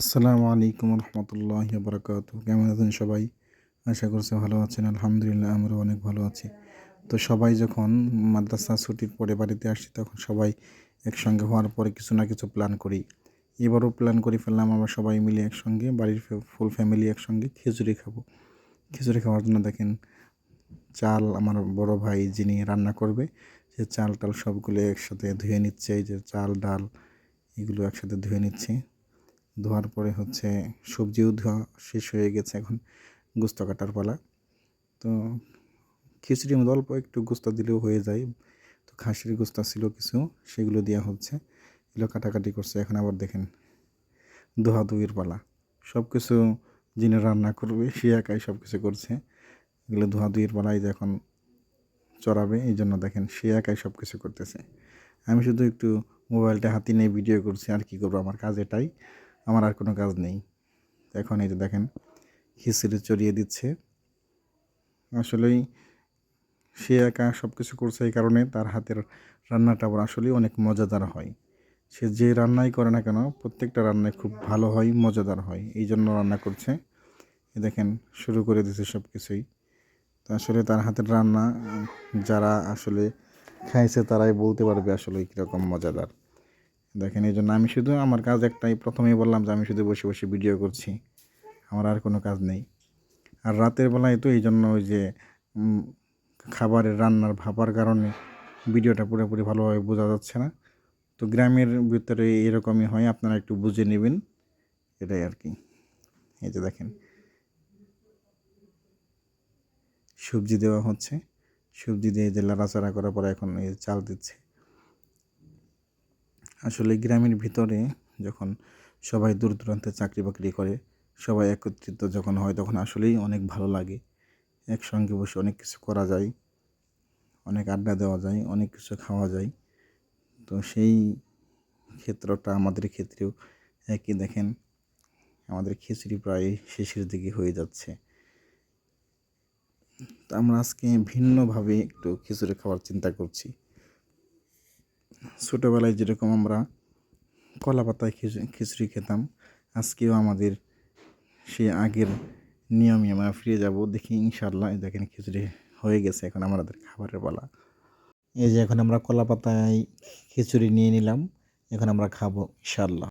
আসসালামু আলাইকুম রহমতুল্লাহি বারাকাতু। কেমন আছেন সবাই? আশা করছি ভালো আছেন। আলহামদুলিল্লাহ আমরাও অনেক ভালো আছি। তো সবাই যখন মাদ্রাসা ছুটির পরে বাড়িতে আসি তখন সবাই একসঙ্গে হওয়ার পরে কিছু না কিছু প্ল্যান করি। এবারও প্ল্যান করে ফেললাম আমরা সবাই মিলে একসঙ্গে বাড়ির ফুল ফ্যামিলি একসঙ্গে খিচুড়ি খাবো। খিচুড়ি খাওয়ার জন্য দেখেন চাল আমার বড় ভাই যিনি রান্না করবে সে চাল টাল সবগুলো একসাথে ধুয়ে নিচ্ছে। এই যে চাল ডাল এগুলো একসাথে ধুয়ে নিচ্ছে। ধোয়ার পরে হচ্ছে সবজিও ধোয়া শেষ হয়ে গেছে, এখন গোস্ত কাটার পালা। তো খিচুড়ির মধ্যে অল্প একটু গোস্ত দিলেও হয়ে যায়। তো খাসির গোস্ত ছিল কিছু, সেগুলো দেওয়া হচ্ছে, এগুলো কাটাকাটি করছে। এখন আবার দেখেন ধোয়াধুয়ির পালা। সব কিছু যিনি রান্না করবে সে একাই সব কিছু করছে। এগুলো ধোয়াধুয়ির পালাই যে এখন চড়াবে, এই জন্য দেখেন সে একাই সব কিছু করতেছে। আমি শুধু একটু মোবাইলটা হাতে নিয়ে ভিডিও করছি, আর কি করবো, আমার কাজ এটাই, আমার আর কোনো কাজ নেই। এখন এই যে দেখেন খিচুড়ি চড়িয়ে দিচ্ছে। আসলেই সে একা সব কিছু করছে, এই কারণে তার হাতের রান্নাটা আবার আসলেই অনেক মজাদার হয়। সে যে রান্নাই করে না কেন প্রত্যেকটা রান্নাই খুব ভালো হয়, মজাদার হয়, এই জন্য রান্না করছে। এ দেখেন শুরু করে দিয়েছে সব কিছুই। তো আসলে তার হাতের রান্না যারা আসলে খাইছে তারাই বলতে পারবে আসলে কীরকম মজাদার। দেখেন এই জন্য আমি শুধু, আমার কাজ একটাই, প্রথমেই বললাম যে আমি শুধু বসে বসে ভিডিও করছি, আমার আর কোনো কাজ নেই। আর রাতের বেলায় তো এই জন্য ওই যে খাবারের রান্নার ভাপার কারণে ভিডিওটা পুরোপুরি ভালোভাবে বোঝা যাচ্ছে না। তো গ্রামের ভিতরে এরকমই হয়, আপনারা একটু বুঝে নেবেন, এটাই আর কি। এই যে দেখেন সবজি দেওয়া হচ্ছে, সবজি দিয়ে যে লাড়াচাড়া করার পরে এখন এই চাল দিচ্ছে। আসলে গ্রামের ভিতরে যখন সবাই দূর দূরান্তে চাকরি বাকরি করে, সবাই একত্রিত যখন হয় তখন আসলেই অনেক ভালো লাগে। একসঙ্গে বসে অনেক কিছু করা যায়, অনেক আড্ডা দেওয়া যায়, অনেক কিছু খাওয়া যায়। তো সেই ক্ষেত্রটা আমাদের ক্ষেত্রেও একই। দেখেন আমাদের খিচুড়ি প্রায় শেষের দিকে হয়ে যাচ্ছে। তো আমরা আজকে ভিন্নভাবে একটু খিচুড়ি খাওয়ার চিন্তা করছি। ছোটোবেলায় যেরকম আমরা কলা পাতায় খিচুড়ি খেতাম, আজকেও আমাদের সে আগের নিয়মে আমরা ফিরে যাব। দেখি ইনশাআল্লাহ। দেখেন খিচুড়ি হয়ে গেছে, এখন আমাদের খাবারের পালা। এই যে এখন আমরা কলা পাতায় খিচুড়ি নিয়ে নিলাম, এখন আমরা খাবো ইনশাআল্লাহ।